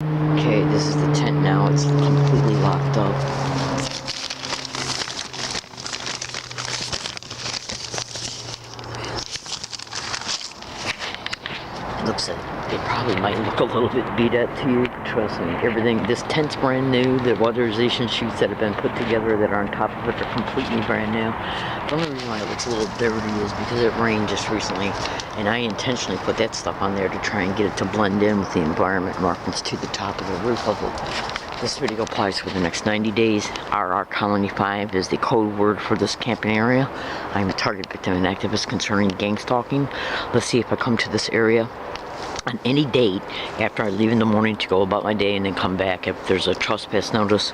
Okay, this is the tent now. It's completely locked up. It probably might look a little bit beat up to you. Trust me, everything. This tent's brand new. The weatherization sheets that have been put together that are on top of it are completely brand new. The only reason why it looks a little dirty is because it rained just recently, and I intentionally put that stuff on there to try and get it to blend in with the environment markings to the top of the roof of it. This video applies for the next 90 days. RR Colony 5 is the code word for this camping area. I'm a target victim and activist concerning gang stalking. Let's see if I come to this area on any date after I leave in the morning to go about my day and then come back. If there's a trespass notice,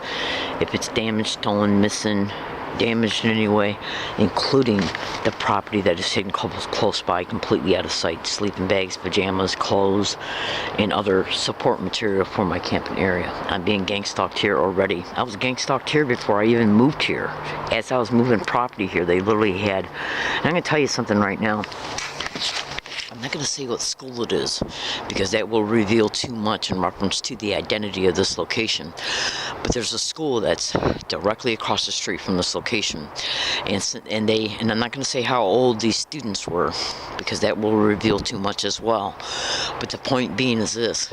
if it's damaged, stolen, missing, damaged in any way, including the property that is hidden close by, completely out of sight, sleeping bags, pajamas, clothes, and other support material for my camping area. I'm being gang stalked here already. I was gang stalked here before I even moved here. As I was moving property here, they literally had, and I'm going to tell you something right now. I'm not going to say what school it is because that will reveal too much in reference to the identity of this location. But there's a school that's directly across the street from this location, and I'm not going to say how old these students were because that will reveal too much as well. But the point being is this: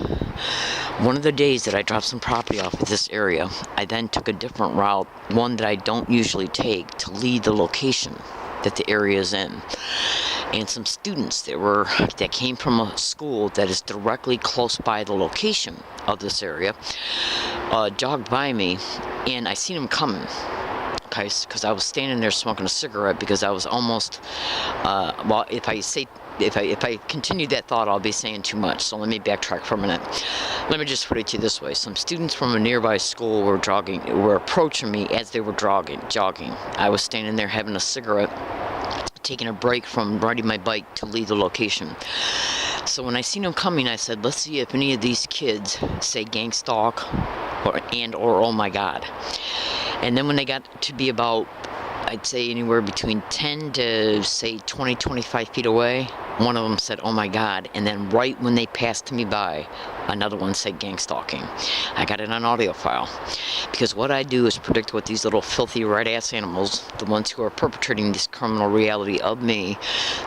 one of the days that I dropped some property off at this area, I then took a different route, one that I don't usually take, to lead the location that the area is in. And some students that came from a school that is directly close by the location of this area jogged by me, and I seen them coming. Okay, because I was standing there smoking a cigarette because I was almost well, if I continue that thought, I'll be saying too much. So let me backtrack for a minute. Let me just put it to you this way: some students from a nearby school were approaching me as they were jogging. I was standing there having a cigarette, taking a break from riding my bike to leave the location. So when I seen them coming, I said, let's see if any of these kids say gang stalk or oh my God. And then when they got to be about, I'd say anywhere between 10 to say 20, 25 feet away, one of them said, oh my God. And then right when they passed me by, another one said gang stalking. I got it on audio file. Because what I do is predict what these little filthy red-ass animals, the ones who are perpetrating this criminal reality of me,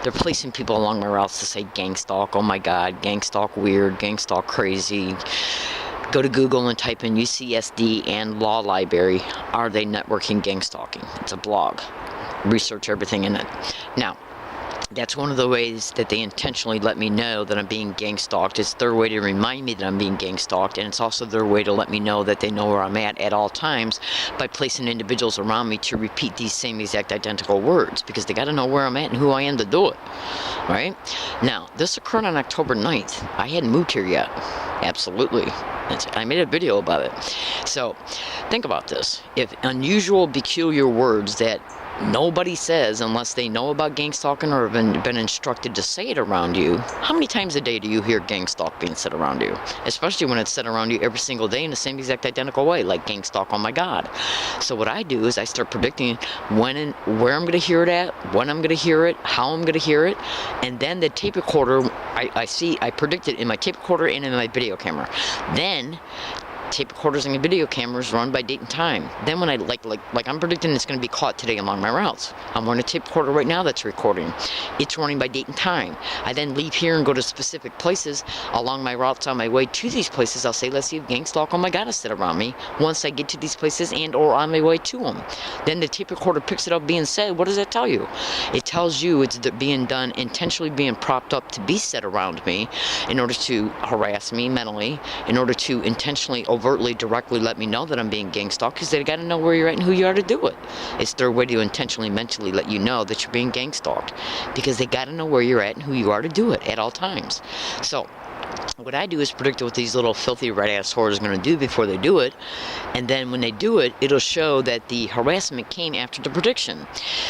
they're placing people along my routes to say gang stalk, oh my God, gang stalk weird, gang stalk crazy. Go to Google and type in UCSD and Law Library, are they networking gang stalking? It's a blog. Research everything in it. Now, that's one of the ways that they intentionally let me know that I'm being gang stalked. It's their way to remind me that I'm being gang stalked, and it's also their way to let me know that they know where I'm at all times by placing individuals around me to repeat these same exact identical words, because they got to know where I'm at and who I am to do it, right? Now, this occurred on October 9th. I hadn't moved here yet. Absolutely. I made a video about it. So, think about this. If unusual, peculiar words that nobody says unless they know about gang stalking or have been instructed to say it around you, how many times a day do you hear gang stalk being said around you? Especially when it's said around you every single day in the same exact identical way, like gang stalk, oh my God. So what I do is I start predicting when and where I'm going to hear it at, when I'm going to hear it, how I'm going to hear it, and then the tape recorder, I predict it in my tape recorder and in my video camera. Then tape recorders and video cameras run by date and time. Then when I like I'm predicting it's going to be caught today along my routes. I'm running a tape recorder right now that's recording. It's running by date and time. I then leave here and go to specific places along my routes. On my way to these places, I'll say, let's see if gang stalk, oh my God, is set around me once I get to these places and or on my way to them. Then the tape recorder picks it up being said. What does that tell you? It tells you it's being done, intentionally being propped up to be said around me in order to harass me mentally, in order to intentionally overtly, directly let me know that I'm being gang stalked, because they got to know where you're at and who you are to do it. It's their way to intentionally, mentally let you know that you're being gang stalked, because they got to know where you're at and who you are to do it at all times. So what I do is predict what these little filthy red-ass whores are going to do before they do it, and then when they do it, it'll show that the harassment came after the prediction,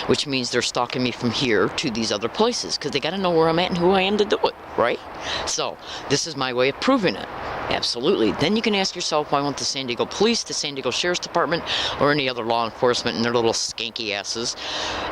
which means they're stalking me from here to these other places, because they got to know where I'm at and who I am to do it, right? So this is my way of proving it. Absolutely. Then you can ask yourself, why won't the San Diego Police, the San Diego Sheriff's Department, or any other law enforcement and their little skanky asses,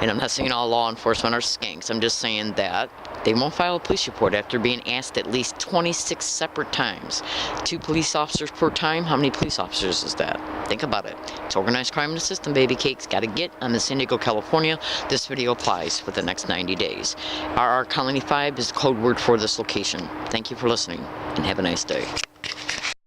and I'm not saying all law enforcement are skanks, I'm just saying that They won't file a police report after being asked at least 26 separate times. 2 police officers per time? How many police officers is that? Think about it. It's organized crime in the system, baby cakes. Got to get on the San Diego, California. This video applies for the next 90 days. RR Colony 5 is the code word for this location. Thank you for listening, and have a nice day.